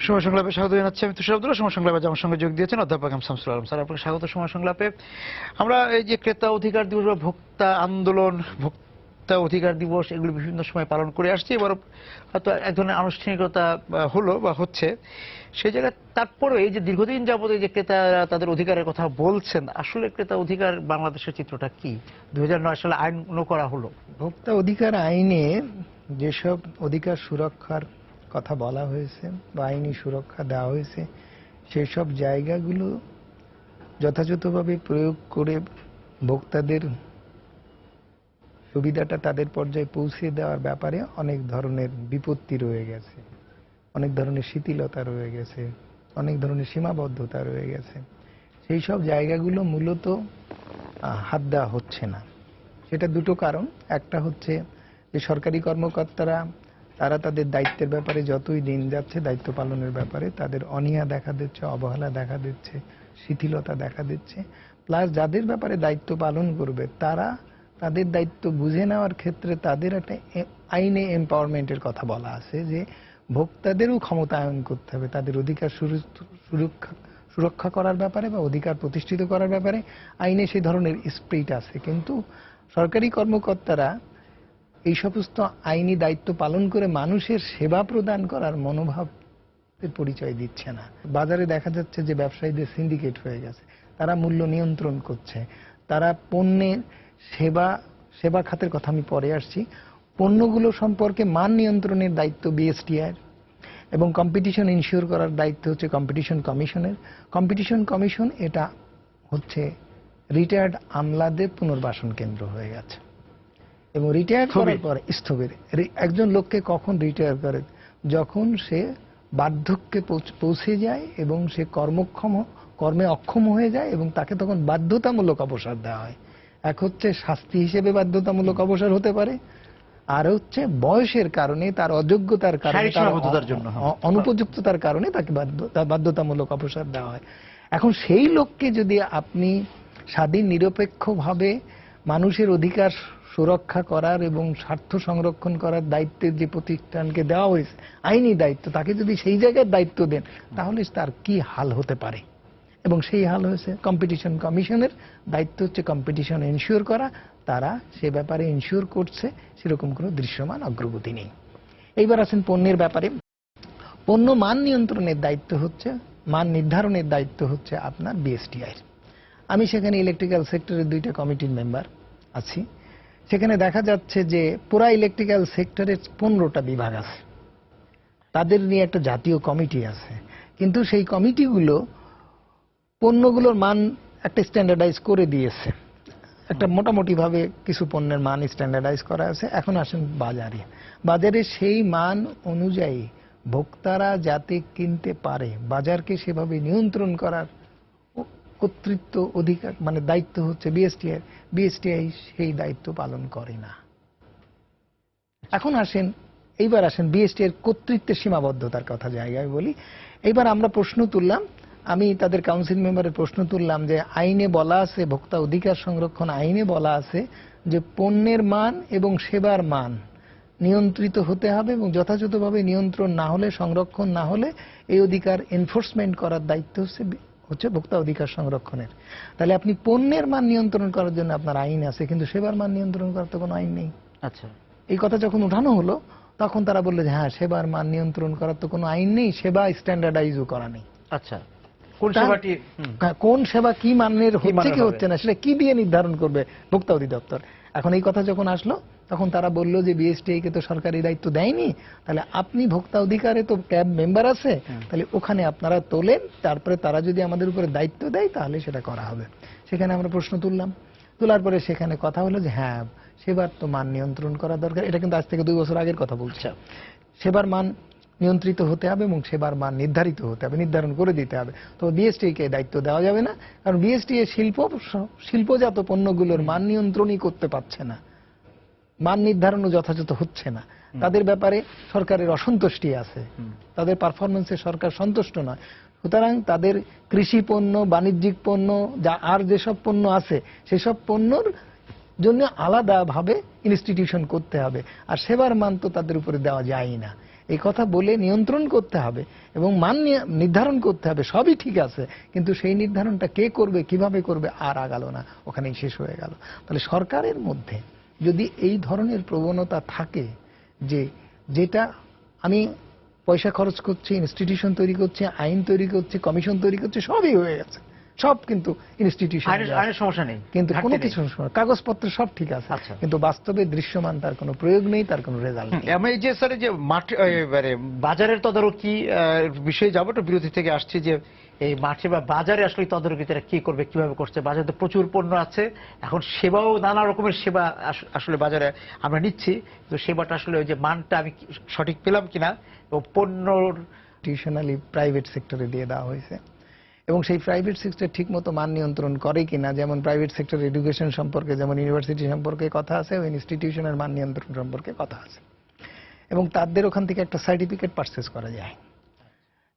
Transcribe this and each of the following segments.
সময় সংলাপে স্বাগত জানাচ্ছি আমি তুষার আব্দুল্লাহ। সময় সংলাপে আমার সঙ্গে যোগ দিয়েছেন অধ্যাপক এম শামসুল আলম। স্যার, আপনাকে স্বাগত সময় সংলাপে। আমরা এই যে ক্রেতা অধিকার দিবস বা ভোক্তা আন্দোলন, ভোক্তা অধিকার দিবস, এগুলো বিভিন্ন সময় পালন করে আসছি। এবার হয়তো এক ধরনের আনুষ্ঠানিকতা হলো বা হচ্ছে সেই জায়গায়। তারপরে এই যে দীর্ঘদিন যাবত এই যে ক্রেতারা তাদের অধিকারের কথা বলছেন, আসলে ক্রেতা অধিকার বাংলাদেশের চিত্রটা কি? 2009 সালে আইন করা হলো। ভোক্তা অধিকার আইনে যেসব অধিকার সুরক্ষার কথা বলা হয়েছে বা আইনি সুরক্ষা দেওয়া হয়েছে, সেই সব জায়গাগুলো যথাযথভাবে প্রয়োগ করে ভোক্তাদের সুবিধাটা তাদের পর্যায়ে পৌঁছে দেওয়ার ব্যাপারে অনেক ধরনের বিপত্তি রয়ে গেছে, অনেক ধরনের শিথিলতা রয়ে গেছে, অনেক ধরনের সীমাবদ্ধতা রয়ে গেছে। সেই সব জায়গাগুলো মূলত হাত দেওয়া হচ্ছে না। সেটা দুটো কারণ। একটা হচ্ছে যে সরকারি কর্মকর্তারা তারা তাদের দায়িত্বের ব্যাপারে যতই দিন যাচ্ছে, দায়িত্ব পালনের ব্যাপারে তাদের অনীহা দেখা দিচ্ছে, অবহেলা দেখা দিচ্ছে, শিথিলতা দেখা দিচ্ছে। প্লাস যাদের ব্যাপারে দায়িত্ব পালন করবে তারা তাদের দায়িত্ব বুঝে নেওয়ার ক্ষেত্রে তাদের একটা আইনে এম্পাওয়ারমেন্টের কথা বলা আছে, যে ভোক্তাদেরও ক্ষমতায়ন করতে হবে তাদের অধিকার সুরক্ষা করার ব্যাপারে বা অধিকার প্রতিষ্ঠিত করার ব্যাপারে। আইনে সেই ধরনের স্পিরিট আছে, কিন্তু সরকারি কর্মকর্তারা এই সমস্ত আইনি দায়িত্ব পালন করে মানুষের সেবা প্রদান করার মনোভাবের পরিচয় দিচ্ছে না। বাজারে দেখা যাচ্ছে যে ব্যবসায়ীদের সিন্ডিকেট হয়ে গেছে, তারা মূল্য নিয়ন্ত্রণ করছে, তারা পণ্যের সেবা খাতের কথা আমি পরে আসছি, পণ্যগুলো সম্পর্কে মান নিয়ন্ত্রণের দায়িত্ব বিএসটিআই এবং কম্পিটিশন ইনশিওর করার দায়িত্ব হচ্ছে কম্পিটিশন কমিশনের। কম্পিটিশন কমিশন এটা হচ্ছে রিটায়ার্ড আমলাদের পুনর্বাসন কেন্দ্র হয়ে গেছে এবং রিটায়ার করার পরে স্থবির। একজন লোককে কখন রিটায়ার করে? যখন সে বার্ধক্যে পৌঁছে যায় এবং সে কর্মে অক্ষম হয়ে যায় এবং তাকে তখন বাধ্যতামূলক অবসর দেওয়া হয়। এক হচ্ছে শাস্তি হিসেবে বাধ্যতামূলক অবসর হতে পারে, আর হচ্ছে বয়সের কারণে, তার অযোগ্যতার কারণে, অনুপযুক্ততার কারণে তাকে বাধ্যতামূলক অবসর দেওয়া হয়। এখন সেই লোককে যদি আপনি স্বাধীন নিরপেক্ষভাবে মানুষের অধিকার সুরক্ষা করার এবং স্বার্থ সংরক্ষণ করার দায়িত্বের যে প্রতিষ্ঠানকে দেওয়া হয়েছে আইনি দায়িত্ব, তাকে যদি সেই জায়গায় দায়িত্ব দেন তাহলে তার কি হাল হতে পারে? এবং সেই হাল হয়েছে কম্পিটিশন কমিশনের দায়িত্ব হচ্ছে কম্পিটিশন এনশিওর করা। তারা সে ব্যাপারে এনশিওর করছে, সেরকম কোনো দৃশ্যমান অগ্রগতি নেই। এইবার আছেন পণ্যের ব্যাপারে। পণ্য মান নিয়ন্ত্রণের দায়িত্ব হচ্ছে, মান নির্ধারণের দায়িত্ব হচ্ছে আপনার বিএসটিআই। আমি সেখানে ইলেকট্রিক্যাল সেক্টরের 2টা কমিটির মেম্বার আছি। সেখানে দেখা যাচ্ছে যে পুরা ইলেকট্রিক্যাল সেক্টরের 15টা বিভাগ আছে, তাদের নিয়ে একটা জাতীয় কমিটি আছে, কিন্তু সেই কমিটিগুলো পণ্যগুলোর মান একটা স্ট্যান্ডার্ডাইজ করে দিয়েছে। একটা মোটামুটি ভাবে কিছু পণ্যের মান স্ট্যান্ডার্ডাইজ করা আছে। এখন আসেন বাজারে সেই মান অনুযায়ী ভোক্তারা যাতে কিনতে পারে, বাজারকে সেভাবে নিয়ন্ত্রণ করার কর্তৃত্ব অধিকার মানে দায়িত্ব হচ্ছে বিএসটিআই। বিএসটিআই সেই দায়িত্ব পালন করে না। এখন এইবার আসেন বিএসটিআই এর কর্তৃত্বের সীমাবদ্ধতার কথা জায়গায় বলি। এইবার আমরা প্রশ্ন তুললাম, আমি তাদের কাউন্সিল মেম্বারের প্রশ্ন তুললাম যে আইনে বলা আছে, ভোক্তা অধিকার সংরক্ষণ আইনে বলা আছে যে পণ্যের মান এবং সেবার মান নিয়ন্ত্রিত হতে হবে এবং যথাযথভাবে নিয়ন্ত্রণ না হলে, সংরক্ষণ না হলে এই অধিকার এনফোর্সমেন্ট করার দায়িত্ব হচ্ছে ভোক্তা অধিকার সংরক্ষণের। তাহলে আপনি পণ্যের মান নিয়ন্ত্রণ করার জন্য আপনার আইন আছে, কিন্তু সেবার মান নিয়ন্ত্রণ করার তো কোনো আইন নেই। আচ্ছা, এই কথা যখন উঠানো হলো তখন তারা বললো যে হ্যাঁ, সেবার মান নিয়ন্ত্রণ করার তো কোনো আইন নেই, সেবা স্ট্যান্ডার্ডাইজও করা নেই। আচ্ছা, কোন সেবা কি মানের হচ্ছে কি হচ্ছে না সেটা কি দিয়ে নির্ধারণ করবে ভোক্তা অধিদপ্তর? এখন এই কথা যখন আসলো তখন তারা বললো যে বিএসটিআই কে তো সরকারি দায়িত্ব দেয়নি, তাহলে আপনি ভোক্তা অধিকারে তো ক্যাব মেম্বার আছে, তাহলে ওখানে আপনারা তোলেন, তারপরে তারা যদি আমাদের উপরে দায়িত্ব দেয় তাহলে সেটা করা হবে। সেখানে আমরা প্রশ্ন তুললাম, তোলার পরে সেখানে কথা হলো যে হ্যাঁ, সেবার তো মান নিয়ন্ত্রণ করা দরকার। এটা কিন্তু আজ থেকে 2 বছর আগের কথা বলছে। সেবার মান নিয়ন্ত্রিত হতে হবে এবং সেবার মান নির্ধারিত হতে হবে, নির্ধারণ করে দিতে হবে। তো বিএসটিআই কে দায়িত্ব দেওয়া যাবে না, কারণ বিএসটিআই শিল্পজাত পণ্যগুলোর মান নিয়ন্ত্রণই করতে পারছে না, মান নির্ধারণও যথাযথ হচ্ছে না। তাদের ব্যাপারে সরকারের অসন্তুষ্টি আছে, তাদের পারফরমেন্সে সরকার সন্তুষ্ট নয়। সুতরাং তাদের কৃষি পণ্য, বাণিজ্যিক পণ্য, আর যেসব পণ্য আছে সেসব পণ্যর জন্য আলাদাভাবে ইনস্টিটিউশন করতে হবে, আর সেবার মান তো তাদের উপরে দেওয়া যায় না। এই কথা বলে নিয়ন্ত্রণ করতে হবে এবং মান নির্ধারণ করতে হবে, সবই ঠিক আছে, কিন্তু সেই নির্ধারণটা কে করবে, কিভাবে করবে, আর আগালো না, ওখানেই শেষ হয়ে গেল। তাহলে সরকারের মধ্যে যদি এই ধরনের প্রবণতা থাকে যে যেটা আমি পয়সা খরচ করছি, ইনস্টিটিউশন তৈরি করছি, আইন তৈরি করছি, কমিশন তৈরি করছি, সবই হয়ে গেছে, সব কিন্তু ইনস্টিটিউশন, আইনের সমস্যা নেই, কিন্তু ঘাটতি কোনো নেই। কিছু কাগজপত্র সব ঠিক আছে, আচ্ছা। কিন্তু বাস্তবে দৃশ্যমান তার কোনো প্রয়োগ নেই, তার কোনো রেজাল্ট নেই। আমি এই যে স্যার এই যে মাঠে মানে বাজারের তদারকি বিষয়ে যাবো, তো বিরতি থেকে আসছি যে এই মাঠে বা বাজারে আসলে তদারকি তারা কি করবে, কিভাবে করছে। বাজারে তো প্রচুর পণ্য আছে, এখন সেবাও নানা রকমের সেবা আসলে বাজারে আমরা নিচ্ছি, তো সেবাটা আসলে ওই যে মানটা আমি সঠিক পেলাম কিনা, এবং পণ্যর টিউশনালি প্রাইভেট সেক্টরে দিয়ে দেওয়া হয়েছে এবং সেই প্রাইভেট সেক্টর ঠিক মতো মান নিয়ন্ত্রণ করে কিনা, যেমন প্রাইভেট সেক্টর এডুকেশন সম্পর্কে যেমন ইউনিভার্সিটি সম্পর্কে কথা আছে, ওই ইনস্টিটিউশনের মান নিয়ন্ত্রণ সম্পর্কে কথা আছে, এবং তাদের ওখান থেকে একটা সার্টিফিকেট পারচেজ করা যায়।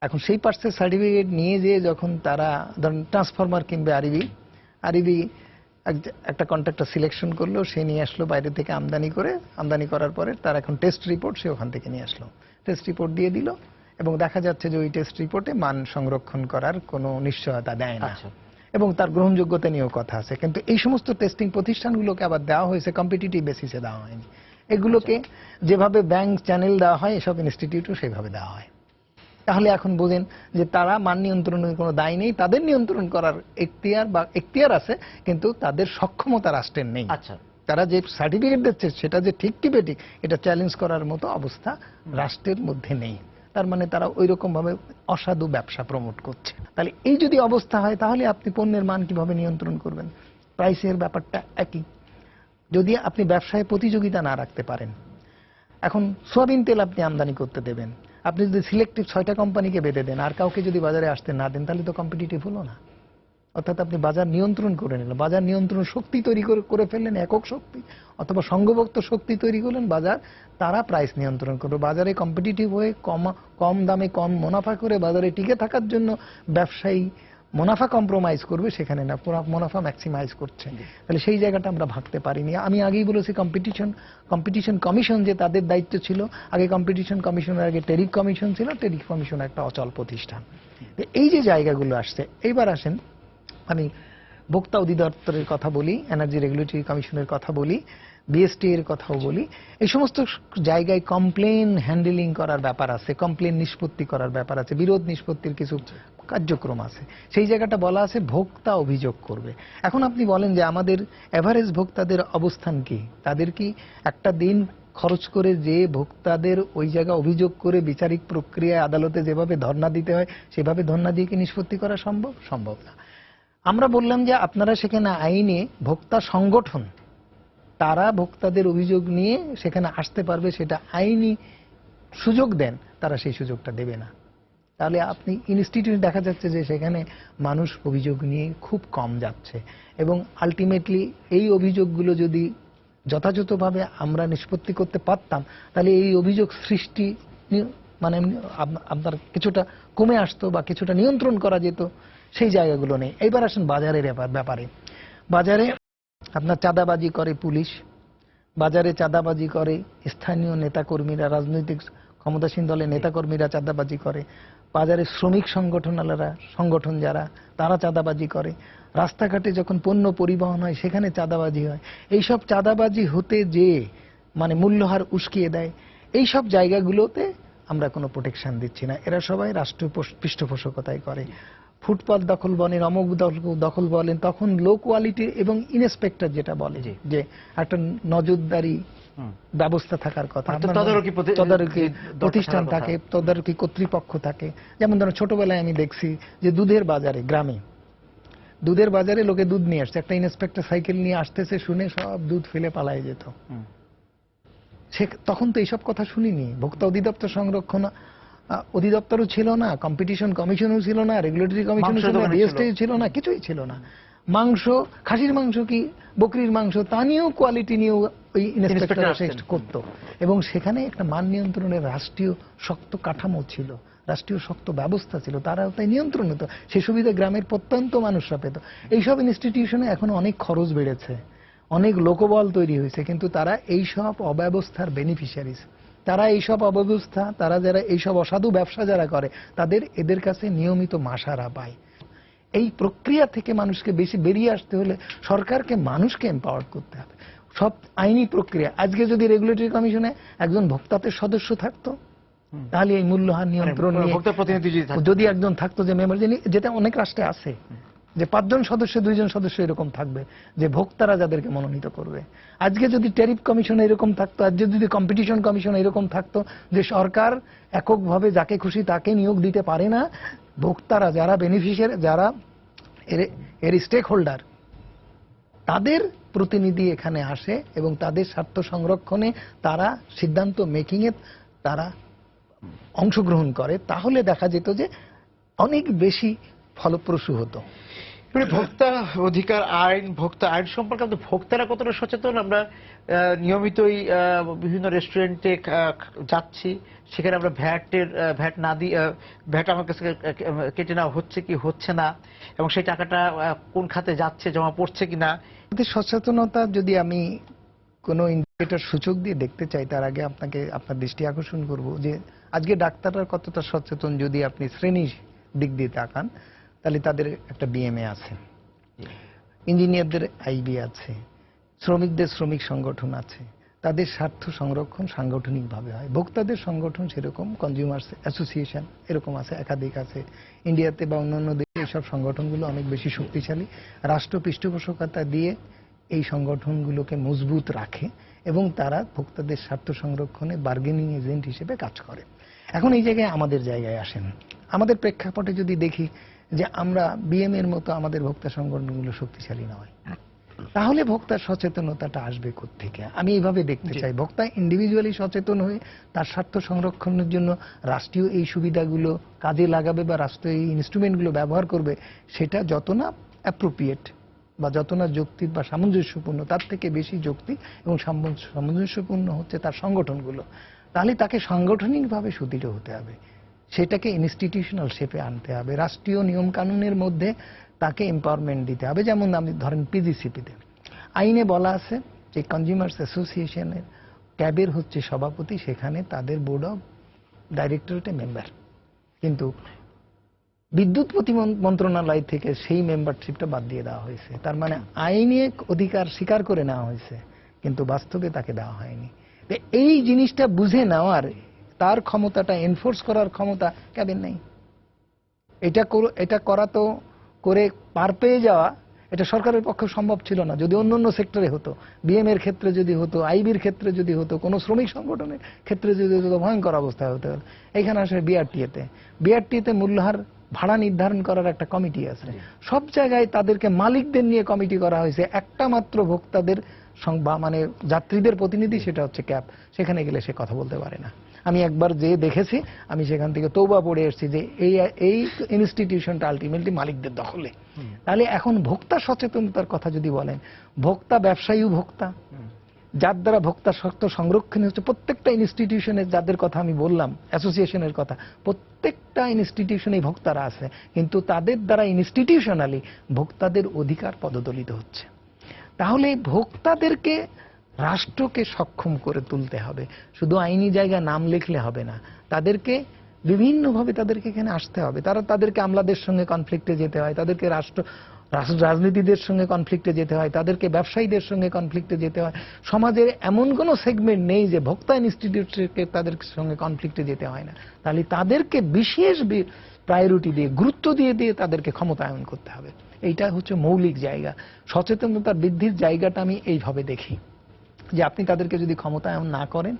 এখন সেই পারচেজ সার্টিফিকেট নিয়ে যেয়ে যখন তারা ধরেন ট্রান্সফরমার কিনবে, আরইবি একটা কন্ট্রাক্টর সিলেকশন করলো, সে নিয়ে আসলো বাইরে থেকে আমদানি করার পরে তার এখন টেস্ট রিপোর্ট সে ওখান থেকে নিয়ে আসলো, টেস্ট রিপোর্ট দিয়ে দিল, এবং দেখা যাচ্ছে যে ওই টেস্ট রিপোর্টে মান সংরক্ষণ করার কোনো নিশ্চয়তা দেয় না, এবং তার গ্রহণযোগ্যতা নিয়েও কথা আছে। কিন্তু এই সমস্ত টেস্টিং প্রতিষ্ঠানগুলোকে আবার দেওয়া হয়েছে কম্পিটিটিভ বেসিসে, দেওয়া হয়নি। এগুলোকে যেভাবে ব্যাংক চ্যানেল দেওয়া হয়, এসব ইনস্টিটিউটও সেভাবে দেওয়া হয়। তাহলে এখন বোঝেন যে তারা মান নিয়ন্ত্রণের কোনো দায় নেই, তাদের নিয়ন্ত্রণ করার এখতিয়ার আছে, কিন্তু তাদের সক্ষমতা রাষ্ট্রের নেই। আচ্ছা, তারা যে সার্টিফিকেট দিচ্ছে সেটা যে ঠিক কি বেঠিক এটা চ্যালেঞ্জ করার মতো অবস্থা রাষ্ট্রের মধ্যে নেই। তার মানে তারা ওই রকম ভাবে অসাধু ব্যবসা প্রমোট করছে। তাহলে এই যদি অবস্থা হয়, তাহলে আপনি পণ্যের মান কিভাবে নিয়ন্ত্রণ করবেন? প্রাইসের ব্যাপারটা একই। যদি আপনি ব্যবসায় প্রতিযোগিতা না রাখতে পারেন, এখন সোয়াবিন তেল আপনি আমদানি করতে দেবেন, আপনি যদি সিলেক্টিভ 6টা কোম্পানিকে বেঁধে দেন আর কাউকে যদি বাজারে আসতে না দেন, তাহলে তো কম্পিটিটিভ হলো না। অর্থাৎ আপনি বাজার নিয়ন্ত্রণ করে নিলেন, বাজার নিয়ন্ত্রণ শক্তি তৈরি করে ফেললেন, একক শক্তি অথবা সংঘবদ্ধ শক্তি তৈরি করলেন বাজার, তারা প্রাইস নিয়ন্ত্রণ করবে। বাজারে কম্পিটিটিভ হয়ে কম দামে কম মুনাফা করে বাজারে টিকে থাকার জন্য ব্যবসায়ী মুনাফা কম্প্রোমাইজ করবে, সেখানে না, পুরো মুনাফা ম্যাক্সিমাইজ করছে। তাহলে সেই জায়গাটা আমরা ভাবতে পারিনি। আমি আগেই বলেছি কম্পিটিশন কমিশন যে তাদের দায়িত্ব ছিল, আগে কম্পিটিশন কমিশনের আগে টেরিফ কমিশন ছিল, টেরিফ কমিশন একটা অচল প্রতিষ্ঠান। এই যে জায়গাগুলো আসছে, এইবার আসেন আমি ভোক্তা অধিদপ্তরের কথা বলি, এনার্জি রেগুলেটরি কমিশনের কথা বলি, বিএসটি এর কথাও বলি। এই সমস্ত জায়গায় কমপ্লেন হ্যান্ডেলিং করার ব্যাপার আছে, কমপ্লেন নিষ্পত্তি করার ব্যাপার আছে, বিরোধ নিষ্পত্তির কিছু কার্যক্রম আছে। সেই জায়গাটা বলা আছে ভোক্তা অভিযোগ করবে। এখন আপনি বলেন যে আমাদের এভারেজ ভোক্তাদের অবস্থান কি? তাদের কি একটা দিন খরচ করে যে ভোক্তাদের ওই জায়গা অভিযোগ করে বিচারিক প্রক্রিয়ায় আদালতে যেভাবে ধর্ণা দিতে হয় সেভাবে ধর্ণা দিয়ে কি নিষ্পত্তি করা সম্ভব? সম্ভব না। আমরা বললাম যে আপনারা সেখানে আইনে ভোক্তা সংগঠন, তারা ভোক্তাদের অভিযোগ নিয়ে সেখানে আসতে পারবে, সেটা আইনি সুযোগ দেন, তারা সেই সুযোগটা দেবে না। তাহলে আপনি ইনস্টিটিউট দেখা যাচ্ছে যে সেখানে মানুষ অভিযোগ নিয়ে খুব কম যাচ্ছে, এবং আলটিমেটলি এই অভিযোগগুলো যদি যথাযথভাবে আমরা নিষ্পত্তি করতে পারতাম, তাহলে এই অভিযোগ সৃষ্টি মানে আপনার কিছুটা কমে আসতো বা কিছুটা নিয়ন্ত্রণ করা যেত। সেই জায়গাগুলো নেই। এইবার আসেন বাজারের ব্যাপারে। বাজারে আপনার চাঁদাবাজি করে পুলিশ, বাজারে চাঁদাবাজি করে স্থানীয় নেতাকর্মীরা, রাজনৈতিক ক্ষমতাসীন দলের নেতাকর্মীরা চাঁদাবাজি করে, বাজারে শ্রমিক সংগঠন যারা, তারা চাঁদাবাজি করে, রাস্তাঘাটে যখন পণ্য পরিবহন হয় সেখানে চাঁদাবাজি হয়। এইসব চাঁদাবাজি হতে যে মানে মূল্যহার উস্কিয়ে দেয়, এইসব জায়গাগুলোতে আমরা কোনো প্রোটেকশন দিচ্ছি না। এরা সবাই রাষ্ট্রীয় পৃষ্ঠপোষকতায় করে। ফুটপাত দখল বলেন, অমুক দখল বলেন, তখন লো কোয়ালিটির এবং ইনস্পেক্টর যেটা বলে যে একটা নজরদারি ব্যবস্থা থাকার কথা, তদারকি প্রতিষ্ঠান থাকে, তদারকি কর্তৃপক্ষ থাকে। যেমন ধরো ছোটবেলায় আমি দেখছি যে দুধের বাজারে, গ্রামে দুধের বাজারে লোকে দুধ নিয়ে আসছে, একটা ইন্সপেক্টর সাইকেল নিয়ে আসতেছে, শুনে সব দুধ ফেলে পালায় যেত। তখন তো এইসব কথা শুনিনি। ভোক্তা অধিদপ্তর সংরক্ষণ অধিদপ্তরও ছিল না, কম্পিটিশন কমিশনও ছিল না, রেগুলেটরি কমিশনও ছিল না, বিএসটি ছিল না, কিছুই ছিল না। মাংস, খাসির মাংস কি বকরির মাংস, তা নিয়েও কোয়ালিটি নিয়েও ওই ইন্সপেক্টর করতো, এবং সেখানে একটা মান নিয়ন্ত্রণের রাষ্ট্রীয় শক্ত কাঠামো ছিল, রাষ্ট্রীয় শক্ত ব্যবস্থা ছিল, তারা তাই নিয়ন্ত্রণ হতো। সে সুবিধা গ্রামের প্রত্যন্ত মানুষরা পেত। এইসব ইনস্টিটিউশনে এখন অনেক খরচ বেড়েছে, অনেক লোকবল তৈরি হয়েছে, কিন্তু তারা এইসব অব্যবস্থার বেনিফিশিয়ারিজ, তারা এইসব অব্যবস্থা, তারা যারা এইসব অসাধু ব্যবসা যারা করে, এদের কাছে নিয়মিত মাসারা পায়। এই প্রক্রিয়া থেকে মানুষকে বেশি বেরিয়ে আসতে হলে সরকারকে, মানুষকে এম্পাওয়ার করতে হবে। সব আইনি প্রক্রিয়া, আজকে যদি রেগুলেটরি কমিশনে একজন ভোক্তাদের সদস্য থাকতো, তাহলে এই মূল্যহার নিয়ন্ত্রণ নিয়ে ভোক্তা প্রতিনিধি যদি একজন থাকতো, যে মেম্বার, যেটা অনেক রাষ্ট্রে আছে, যে 5 জন সদস্য 2 জন সদস্য এরকম থাকবে, যে ভোক্তারা যাদেরকে মনোনীত করবে। আজকে যদি ট্যারিফ কমিশন এরকম থাকতো, আজকে যদি কম্পিটিশন কমিশন এরকম থাকতো, যে সরকার এককভাবে যাকে খুশি তাকে নিয়োগ দিতে পারে না, ভোক্তারা যারা বেনিফিশিয়ারি, যারা এর স্টেক হোল্ডার, তাদের প্রতিনিধি এখানে আসে এবং তাদের স্বার্থ সংরক্ষণে তারা সিদ্ধান্ত মেকিং এ তারা অংশগ্রহণ করে, তাহলে দেখা যেত যে অনেক বেশি ফলপ্রসূ হতো। ভোক্তা অধিকার আইন, ভোক্তা আইন সম্পর্কে আমাদের ভোক্তারা কতটা সচেতন? আমরা নিয়মিতই বিভিন্ন রেস্টুরেন্টে যাচ্ছি, সেখানে আমরা ভ্যাট না দিয়ে, ভ্যাট আমার কাছে কেটে নেওয়া হচ্ছে কি হচ্ছে না, এবং সেই টাকাটা কোন খাতে যাচ্ছে, জমা পড়ছে কিনা। সচেতনতা যদি আমি কোনো ইন্ডিকেটর সূচক দিয়ে দেখতে চাই, তার আগে আপনার দৃষ্টি আকর্ষণ করব যে আজকে ডাক্তাররা কতটা সচেতন। যদি আপনি শ্রেণীর দিক দিয়ে তাকান, তাহলে তাদের একটা বিএমএ আছে, ইঞ্জিনিয়ারদের আইবি আছে, শ্রমিকদের শ্রমিক সংগঠন আছে, তাদের স্বার্থ সংরক্ষণ সাংগঠনিকভাবে হয়। ভোক্তাদের সংগঠন সেরকম, কনজিউমার্স অ্যাসোসিয়েশন এরকম আছে, একাধিক আছে। ইন্ডিয়াতে বা অন্যান্য দেশে এইসব সংগঠনগুলো অনেক বেশি শক্তিশালী, রাষ্ট্র পৃষ্ঠপোষকতা দিয়ে এই সংগঠনগুলোকে মজবুত রাখে এবং তারা ভোক্তাদের স্বার্থ সংরক্ষণে বার্গেনিং এজেন্ট হিসেবে কাজ করে। এখন এই জায়গায় আমাদের জায়গায় আসেন, আমাদের প্রেক্ষাপটে যদি দেখি যে আমরা বিএম এর মতো আমাদের ভোক্তা সংগঠনগুলো শক্তিশালী নয়, তাহলে ভোক্তার সচেতনতাটা আসবে কোত্থেকে? আমি এইভাবে দেখতে চাই, ভোক্তা ইন্ডিভিজুয়ালি সচেতন হয়ে তার স্বার্থ সংরক্ষণের জন্য রাষ্ট্রীয় এই সুবিধাগুলো কাজে লাগাবে বা রাষ্ট্রীয় এই ইনস্ট্রুমেন্টগুলো ব্যবহার করবে, সেটা যত না অ্যাপ্রোপ্রিয়েট বা যত না যৌক্তিক বা সামঞ্জস্যপূর্ণ, তার থেকে বেশি যৌক্তিক এবং সামঞ্জস্যপূর্ণ হচ্ছে তার সংগঠনগুলো। তাহলে তাকে সাংগঠনিকভাবে সুদৃঢ় হতে হবে, সেটাকে ইনস্টিটিউশনাল শেপে আনতে হবে, রাষ্ট্রীয় নিয়ম কানুনের মধ্যে তাকে এম্পাওয়ারমেন্ট দিতে হবে। যেমন আমি ধরেন পিজিসিপিতে আইনে বলা আছে যে কনজিউমার্স অ্যাসোসিয়েশনের ক্যাবের হচ্ছে সভাপতি, সেখানে তাদের বোর্ড অফ ডাইরেক্টরেটে মেম্বার, কিন্তু বিদ্যুৎ মন্ত্রণালয় থেকে সেই মেম্বারশিপটা বাদ দিয়ে দেওয়া হয়েছে। তার মানে আইনে অধিকার স্বীকার করে নেওয়া হয়েছে, কিন্তু বাস্তবে তাকে দেওয়া হয়নি। এই জিনিসটা বুঝে নেওয়ার, তার ক্ষমতাটা এনফোর্স করার ক্ষমতা ক্যাবের নেই। এটা করা তো করে পার পেয়ে যাওয়া, এটা সরকারের পক্ষে সম্ভব ছিল না। যদি অন্য সেক্টরে হতো, বিএম এর ক্ষেত্রে যদি হতো, আইবির ক্ষেত্রে যদি হতো, কোনো শ্রমিক সংগঠনের ক্ষেত্রে যদি হতো, ভয়ঙ্কর অবস্থা হতে হতো। এখানে আসলে বিআরটিএতে মূল্যহার ভাড়া নির্ধারণ করার একটা কমিটি আছে, সব জায়গায় তাদেরকে মালিকদের নিয়ে কমিটি করা হয়েছে, একটা মাত্র ভোক্তাদের মানে যাত্রীদের প্রতিনিধি, সেটা হচ্ছে ক্যাব। সেখানে গেলে সে কথা বলতে পারে না। আমি একবার যে দেখেছি, আমি সেখান থেকে তৌবা পড়ে এসেছি যে এই ইনস্টিটিউশনটা আলটিমেটলি মালিকদের দখলে। তাহলে এখন ভোক্তা সচেতনতার কথা যদি বলেন, ভোক্তা ব্যবসায়ী ভোক্তা, যার দ্বারা ভোক্তা স্বার্থ সংরক্ষণ হচ্ছে প্রত্যেকটা ইনস্টিটিউশনের, যাদের কথা আমি বললাম অ্যাসোসিয়েশনের কথা, প্রত্যেকটা ইনস্টিটিউশনে ভোক্তারা আছে, কিন্তু তাদের দ্বারা ইনস্টিটিউশনালি ভোক্তাদের অধিকার পদদলিত হচ্ছে। তাহলে ভোক্তাদেরকে, রাষ্ট্রকে সক্ষম করে তুলতে হবে। শুধু আইনি জায়গায় নাম লিখলে হবে না, তাদেরকে বিভিন্নভাবে তাদেরকে এখানে আসতে হবে। তাদেরকে আমলাদের সঙ্গে কনফ্লিক্টে যেতে হয়, তাদেরকে রাজনীতিদের সঙ্গে কনফ্লিক্টে যেতে হয়, তাদেরকে ব্যবসায়ীদের সঙ্গে কনফ্লিক্টে যেতে হয়। সমাজের এমন কোনো সেগমেন্ট নেই যে ভোক্তা ইনস্টিটিউটকে তাদের সঙ্গে কনফ্লিক্টে যেতে হয় না। তাহলে তাদেরকে বিশেষ প্রায়োরিটি দিয়ে, গুরুত্ব দিয়ে তাদেরকে ক্ষমতায়ন করতে হবে। এইটা হচ্ছে মৌলিক জায়গা। সচেতনতা বৃদ্ধির জায়গাটা আমি এইভাবে দেখি, যে আপনি তাদেরকে যদি ক্ষমতায়ন না করেন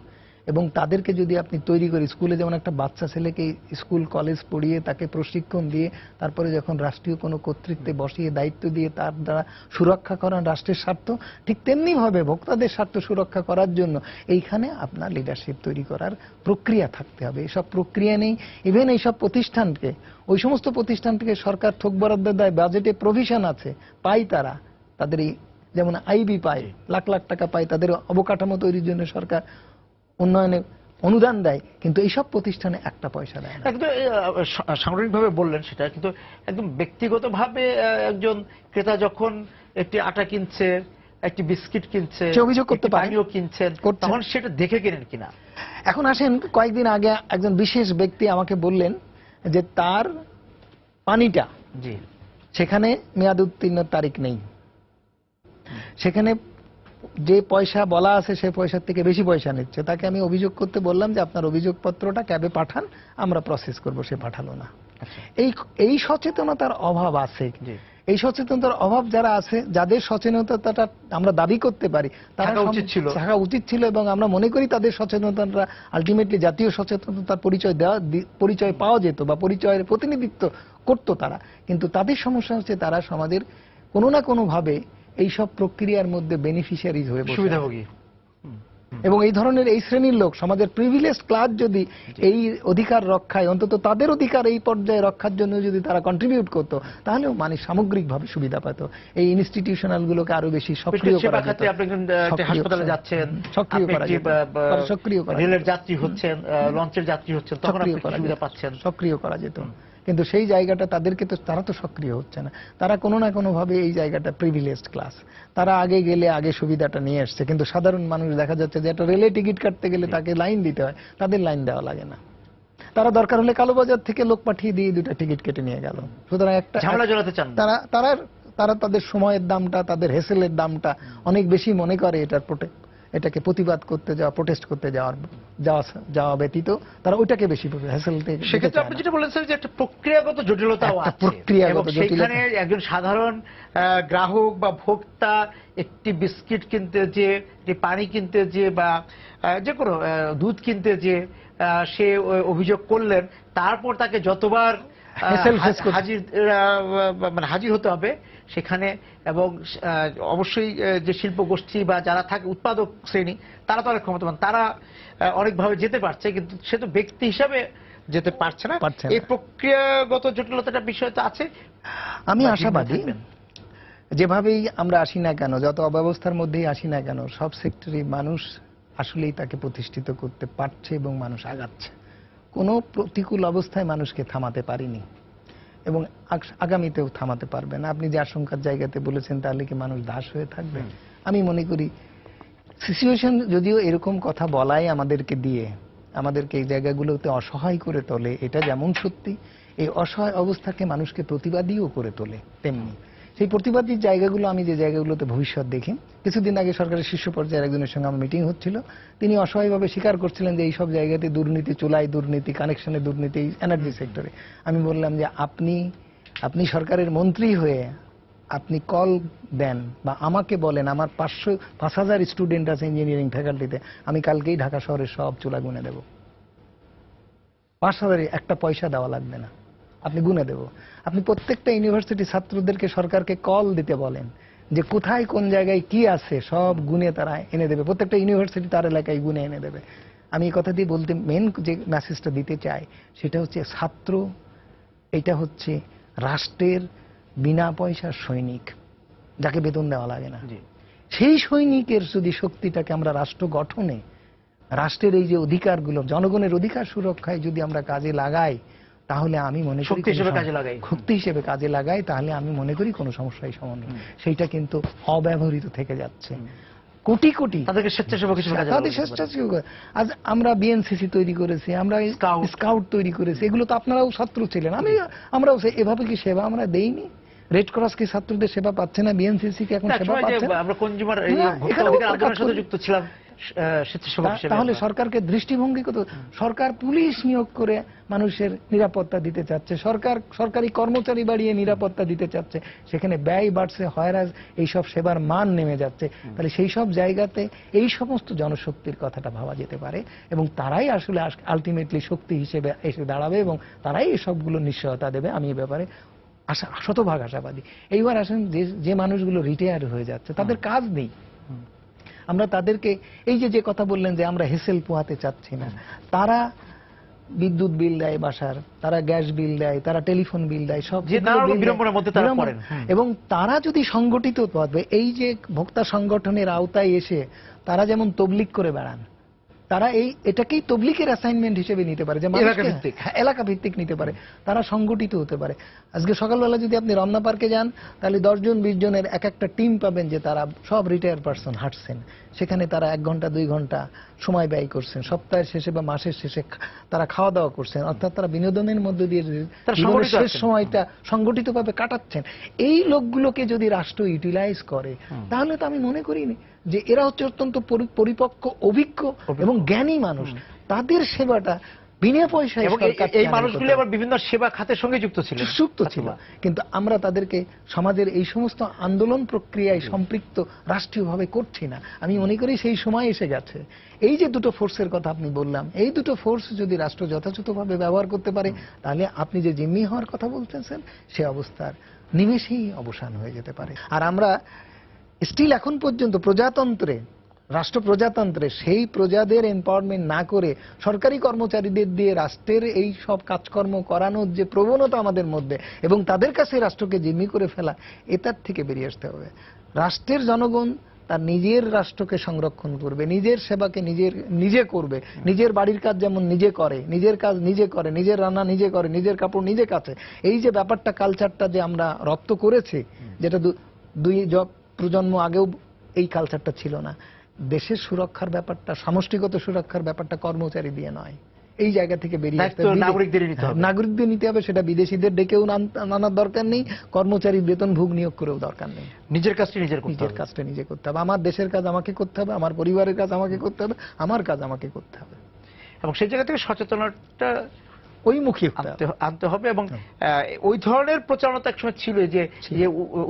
এবং তাদেরকে যদি আপনি তৈরি করে, স্কুলে যেমন একটা বাচ্চা ছেলেকে স্কুল কলেজ পড়িয়ে তাকে প্রশিক্ষণ দিয়ে তারপরে যখন রাষ্ট্রীয় কোনো কর্তৃত্বে বসিয়ে দায়িত্ব দিয়ে তার দ্বারা সুরক্ষা করার রাষ্ট্রের স্বার্থ, ঠিক তেমনি ভাবে ভোক্তাদের স্বার্থ সুরক্ষা করার জন্য এইখানে আপনার লিডারশিপ তৈরি করার প্রক্রিয়া থাকতে হবে। এসব প্রক্রিয়া নেই। ইভেন এইসব প্রতিষ্ঠানকে, ওই সমস্ত প্রতিষ্ঠান থেকে সরকার থোক বরাদ্দ দেয়, বাজেটে প্রভিশন আছে, পায় তারা, তাদের এই যেমন আইবি পায়, লাখ লাখ টাকা পায়, তাদের অবকাঠামো তৈরির জন্য সরকার উন্নয়নে অনুদান দেয়, কিন্তু এইসব প্রতিষ্ঠানে একটা পয়সা দেয় না। একদম সাংগঠনিকভাবে বললেন সেটা, কিন্তু একদম ব্যক্তিগতভাবে একজন ক্রেতা যখন একটি আটা কিনছে, একটি বিস্কিট কিনছে, সে অভিযোগ করতে একটি পারে। পানীয় কিনছেন, করছে। তখন সেটা দেখে কেনেন কিনা? এখন আসেন, কয়েকদিন আগে একজন বিশেষ ব্যক্তি আমাকে বললেন যে তার পানিটা, জি, সেখানে মেয়াদ উত্তীর্ণের তারিখ নেই, সেখানে যে পয়সা বলা আছে সে পয়সার থেকে বেশি পয়সা নিচ্ছে। তাকে আমি অভিযোগ করতে বললাম যে আপনার অভিযোগপত্রটা ক্যাবে পাঠান, আমরা প্রসেস করব। সে পাঠালো না। আচ্ছা, এই সচেতনতার অভাব আছে। জি, এই সচেতনতার অভাব যারা আছে, যাদের সচেতনতাটা আমরা দাবি করতে পারি, তারা থাকা উচিত ছিল। থাকা উচিত ছিল, এবং আমরা মনে করি তাদের সচেতনতা আলটিমেটলি জাতীয় সচেতনতার পরিচয় পাওয়া যেত বা পরিচয়ের প্রতিনিধিত্ব করতো তারা। কিন্তু তাদের সমস্যা হচ্ছে তারা সমাজের কোনো না কোনো ভাবে এইসব প্রক্রিয়ার মধ্যে বেনিফিশিয়ারিজ হয়ে বসে আছে। সুবিধাভোগী। এবং এই ধরনের এই শ্রেণীর লোক, সমাজের প্রিভিলেজ ক্লাস যদি এই অধিকার রক্ষায়, অন্তত তাদের অধিকার এই পর্যায়ে রক্ষার জন্য যদি তারা কন্ট্রিবিউট করতো, তাহলেও মানুষ সামগ্রিকভাবে সুবিধা পেত। এই ইনস্টিটিউশনাল গুলোকে আরো বেশি সক্রিয় করা যেত। আপনি একটি হাসপাতালে যাচ্ছেন, সক্রিয় আপনি করা একটি যেত। সক্রিয় করা রেলের যেত। যাত্রী হচ্ছেন, লঞ্চের যাত্রী হচ্ছেন, তখন আপনি সক্রিয় কি করা সুবিধা যেত। পাচ্ছেন। সক্রিয় করা যেত। কিন্তু সেই জায়গাটা তাদেরকে তো, তারা তো সক্রিয় হচ্ছে না। তারা কোনো না কোনো ভাবে এই জায়গাটা প্রিভিলেজড ক্লাস, তারা আগে গেলে আগে সুবিধাটা নিয়ে আসছে। কিন্তু সাধারণ মানুষ দেখা যাচ্ছে যে একটা রেলে টিকিট কাটতে গেলে তাকে লাইন দিতে হয়, তাদের লাইন দেওয়া লাগে না। তারা দরকার হলে কালোবাজার থেকে লোক পাঠিয়ে দিয়ে দুটা টিকিট কেটে নিয়ে গেল। সুতরাং একটা ঝামেলা জড়াতে চান না। তারা তাদের সময়ের দামটা, তাদের হেসেলের দামটা অনেক বেশি মনে করে। এটাকে প্রতিবাদ করতে যাওয়া, প্রোটেস্ট করতে যাওয়া ব্যতীত তারা ওইটাকে বেশি হেসেল থেকে। সেক্ষেত্রে আপনি যেটা বলেছেন যে একটা প্রক্রিয়াগত জটিলতাও একটা আছে, প্রক্রিয়াগত এবং জটিলতা। সেখানে একজন সাধারণ গ্রাহক বা ভোক্তা একটি বিস্কিট কিনতে যে, একটি পানি কিনতে যে, বা যে কোনো দুধ কিনতে যে, সে অভিযোগ করলেন, তারপর তাকে যতবার হাজির হতে হবে সেখানে, এবং অবশ্যই যে শিল্প গোষ্ঠী বা যারা থাকে উৎপাদক শ্রেণী, তারা তো অনেক ক্ষমতাবান, তারা অনেকভাবে যেতে পারছে, কিন্তু সে তো ব্যক্তি হিসাবে যেতে পারছে না। এই প্রক্রিয়াগত জটিলতাটা বিষয় তো আছে। আমি আশাবাদী, যেভাবেই আমরা আসি না কেন, যত অব্যবস্থার মধ্যেই আসি না কেন, সব সেক্টরে মানুষ আসলেই তাকে প্রতিষ্ঠিত করতে পারছে এবং মানুষ আগাচ্ছে। কোনো প্রতিকূল অবস্থায় মানুষকে থামাতে পারিনি এবং আগামীতেও থামাতে পারবে না। আপনি যে আশঙ্কার জায়গাতে বলেছেন, তাহলে কি মানুষ দাস হয়ে থাকবে? আমি মনে করি সিচুয়েশন যদিও এরকম কথা বলাই আমাদেরকে দিয়ে, আমাদেরকে এই জায়গাগুলোতে অসহায় করে তোলে, এটা যেমন সত্যি, এই অসহায় অবস্থাকে মানুষকে প্রতিবাদীও করে তোলে তেমনি। সেই প্রতিবাদী জায়গাগুলো, আমি যে জায়গাগুলোতে ভবিষ্যৎ দেখি, কিছুদিন আগে সরকারের শীর্ষ পর্যায়ের একজনের সঙ্গে আমার মিটিং হচ্ছিল, তিনি অসহায়ভাবে স্বীকার করছিলেন যে এইসব জায়গাতে দুর্নীতি, চুলাই দুর্নীতি, কানেকশনে দুর্নীতি, এনার্জি সেক্টরে। আমি বললাম যে আপনি সরকারের মন্ত্রী হয়ে আপনি কল দেন বা আমাকে বলেন, আমার 5,000 স্টুডেন্ট আছে ইঞ্জিনিয়ারিং ফ্যাকাল্টিতে, আমি কালকেই ঢাকা শহরের সব চুলা গুনে দেব। 5,000 একটা পয়সা দেওয়া লাগবে না, আপনি গুনে দেব। আপনি প্রত্যেকটা ইউনিভার্সিটি ছাত্রদেরকে সরকারকে কল দিতে বলেন যে কোথায় কোন জায়গায় কি আছে, সব গুনে তারা এনে দেবে। প্রত্যেকটা ইউনিভার্সিটি তার এলাকায় গুনে এনে দেবে। আমি এই কথা দিয়ে বলতে, মেন যে মেসেজটা দিতে চাই সেটা হচ্ছে, ছাত্র এটা হচ্ছে রাষ্ট্রের বিনা পয়সার সৈনিক, যাকে বেতন দেওয়া লাগে না। সেই সৈনিকের যদি শক্তিটাকে আমরা রাষ্ট্র গঠনে, রাষ্ট্রের এই যে অধিকারগুলো, জনগণের অধিকার সুরক্ষায় যদি আমরা কাজে লাগাই, তাহলে আমি মনে করি শক্তি হিসেবে কাজে লাগাই, তাহলে আমি মনে করি কোনো সমস্যাই সমাধান। সেইটা কিন্তু অব্যবহৃত থেকে যাচ্ছে। কোটি কোটি তাদের স্বেচ্ছাসেবক আজ আমরা বিএনসিসি তৈরি করেছি, আমরা স্কাউট তৈরি করেছি, এগুলো তো আপনারাও ছাত্র ছিলেন, আমরাও এভাবে কি সেবা আমরা দেইনি? রেড ক্রস কি ছাত্রদের সেবা পাচ্ছে না? বিএনসিসি কি এখন সেবা পাচ্ছে না? আমরা কনজিউমার আন্দোলনের সাথে যুক্ত ছিলাম। তাহলে সরকারকে দৃষ্টিভঙ্গি কত, সরকার পুলিশ নিয়োগ করে মানুষের নিরাপত্তা দিতে চাচ্ছে, সরকারি কর্মচারী বাড়িয়ে নিরাপত্তা দিতে চাচ্ছে, সেখানে ব্যয় বাড়ছে, হয়রাজ, এইসব সেবার মান নেমে যাচ্ছে। তাহলে সেই সব জায়গাতে এই সমস্ত জনশক্তির কথাটা ভাবা যেতে পারে, এবং তারাই আসলে আলটিমেটলি শক্তি হিসেবে এসে দাঁড়াবে, এবং তারাই এসবগুলো নিশ্চয়তা দেবে। আমি এই ব্যাপারে শতভাগ আশাবাদী। এইবার আসেন, যে মানুষগুলো রিটায়ার হয়ে যাচ্ছে, তাদের কাজ নেই, আমরা তাদেরকে এই যে কথা বললেন যে আমরা হেসেল পোহাতে চাচ্ছি না, তারা বিদ্যুৎ বিল দেয় বাসার, তারা গ্যাস বিল দেয়, তারা টেলিফোন বিল দেয়, সব এবং তারা যদি সংগঠিত ভাবে এই যে ভোক্তা সংগঠনের আওতায় এসে তারা যেমন তবলিগ করে বেড়ান, তারা এটাকেই তবলিকের অ্যাসাইনমেন্ট হিসেবে নিতে পারে, যে এলাকা ভিত্তিক। এলাকা ভিত্তিক নিতে পারে, তারা সংগঠিত হতে পারে। আজকে সকালবেলা যদি আপনি রমনা পার্কে যান, তাহলে 10 জন 20 জনের এক একটা টিম পাবেন, যে তারা সব রিটায়ার পারসন হাঁটছেন। সেখানে তারা 1 ঘন্টা 2 ঘন্টা সময় ব্যয় করছেন, সপ্তাহের শেষে বা মাসের শেষে তারা খাওয়া দাওয়া করছেন, অর্থাৎ তারা বিনোদনের মধ্যে দিয়ে তারা জীবনের সংগঠিত শেষ আছেন। সময়টা সংগঠিতভাবে কাটাচ্ছেন। এই লোকগুলোকে যদি রাষ্ট্র ইউটিলাইজ করে, তাহলে তো আমি মনে করিনি যে এরা হচ্ছে অত্যন্ত পরিপক্ক, অভিজ্ঞ এবং জ্ঞানী মানুষ। তাদের সেবাটা বিনা পয়সায় এবং সরকার এই থেকে মানুষগুলি করতে আবার বিভিন্ন সেবা খাতের সঙ্গে যুক্ত ছিলেন। যুক্ত ছিল, কিন্তু আমরা তাদেরকে সমাজের এই সমস্ত আন্দোলন প্রক্রিয়ায় সম্পৃক্ত রাষ্ট্রীয়ভাবে করছি না। আমি মনে করি সেই সময় এসে গেছে। এই যে দুটো ফোর্সের কথা আপনি বললাম, এই দুটো ফোর্স যদি রাষ্ট্র যথাযথভাবে ব্যবহার করতে পারে, তাহলে আপনি যে জিম্মি হওয়ার কথা বলতেছেন, সে অবস্থার নিমেষেই অবসান হয়ে যেতে পারে। আর আমরা স্টিল এখন পর্যন্ত প্রজাতন্ত্রে, রাষ্ট্র প্রজাতন্ত্রে সেই প্রজাদের এম্পাওয়ারমেন্ট না করে সরকারি কর্মচারীদের দিয়ে রাষ্ট্রের এই সব কাজকর্ম করানোর যে প্রবণতা আমাদের মধ্যে, এবং তাদের কাছে রাষ্ট্রকে জিম্মি করে ফেলা, এটার থেকে বেরিয়ে আসতে হবে। রাষ্ট্রের জনগণ তার নিজের রাষ্ট্রকে সংরক্ষণ করবে, নিজের সেবাকে নিজে করবে, নিজের বাড়ির কাজ যেমন নিজে করে, নিজের কাজ নিজে করে, নিজের রান্না নিজে করে, নিজের কাপড় নিজে কাচে। এই যে ব্যাপারটা, কালচারটা যে আমরা রপ্ত করেছি, যেটা দুই প্রজন্ম আগেও এই কালচারটা ছিল না। দেশের সুরক্ষার ব্যাপারটা, সমষ্টিগত সুরক্ষার ব্যাপারটা কর্মচারী দিয়ে নয়, এই জায়গা থেকে বেরিয়ে আসতে হবে। নাগরিকদের নিতে হবে, সেটা বিদেশিদের ডেকেও আনার দরকার নেই, কর্মচারী বেতন ভোগ নিয়োগ করেও দরকার নেই। নিজের কাজটা নিজের কাজটা নিজে করতে হবে। আমার দেশের কাজ আমাকে করতে হবে, আমার পরিবারের কাজ আমাকে করতে হবে, আমার কাজ আমাকে করতে হবে। এবং সেই জায়গা থেকে সচেতনতা ওই মুখী আনতে হবে। এবং ওই ধরনের প্রচারণা একসময় ছিল, যে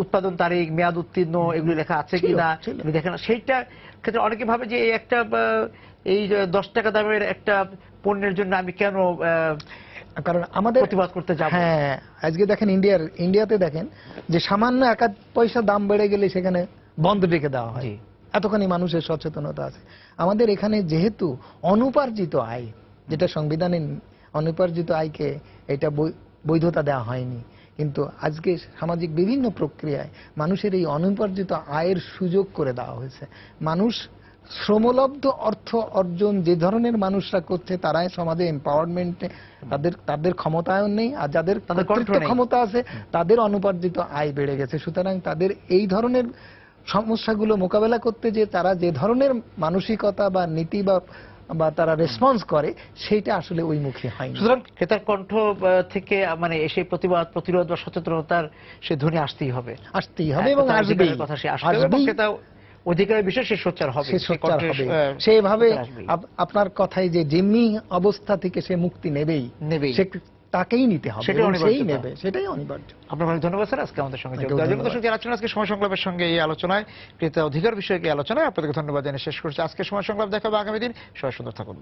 উৎপাদন তারিখ, মেয়াদ উত্তীর্ণ, এগুলি লেখা আছে কিনা দেখেন। সেইটা ক্ষেত্রে অনেকে ভাবে যে একটা এই 10 টাকা দামের একটা পণ্যের জন্য আমি কেন, কারণ আমাদের প্রতিবাদ করতে যাব। হ্যাঁ, আজকে দেখেন ইন্ডিয়াতে দেখেন যে সামান্য 1 পয়সা দাম বেড়ে গেলে সেখানে বন্ধ রেখে দেওয়া হয়, এতখানি মানুষের সচেতনতা আছে। আমাদের এখানে যেহেতু অনুপার্জিত আয়, যেটা সংবিধানে অনুপার্জিত আয়কে এটা বৈধতা দেওয়া হয়নি, কিন্তু আজকে সামাজিক বিভিন্ন প্রক্রিয়ায় মানুষের এই অনুপার্জিত আয়ের সুযোগ করে দেওয়া হয়েছে। মানুষ শ্রমলব্ধ অর্থ অর্জন যে ধরনের মানুষরা করছে, তারাই সমাজে এম্পাওয়ারমেন্টে তাদের ক্ষমতায়ন নেই, আর যাদের ক্ষমতা আছে তাদের অনুপার্জিত আয় বেড়ে গেছে। সুতরাং তাদের এই ধরনের সমস্যাগুলো মোকাবেলা করতে যে তারা যে ধরনের মানসিকতা বা নীতি বা তারা রেসপন্স করে, সেইটা আসলে ওই মুখী হয়নি। সুতরাং ক্রেতার কণ্ঠ থেকে মানে সেই প্রতিবাদ, প্রতিরোধ বা সচেতনতার সে ধ্বনি আসতেই হবে এবং আসবেই। ক্রেতা অধিকারের বিষয় সে সোচ্চার হবে। সেভাবে আপনার কথাই যে জিম্মি অবস্থা থেকে সে মুক্তি নেবেই, তাকেই নিতে হবে, সেই নেবে, সেটাই অনিবার্য। আপনার অনেক ধন্যবাদ স্যার আজকে আমাদের সঙ্গে যোগ দেওয়ার জন্য। দর্শক যারা আছেন আজকে সময় সংলাপের সঙ্গে এই আলোচনায়, ক্রেতা অধিকার বিষয়ক এই আলোচনায় আপনাদেরকে ধন্যবাদ জানিয়ে শেষ করছি আজকে সময় সংলাপ। দেখা হবে আগামী দিন। সবাই সুন্দর থাকুন।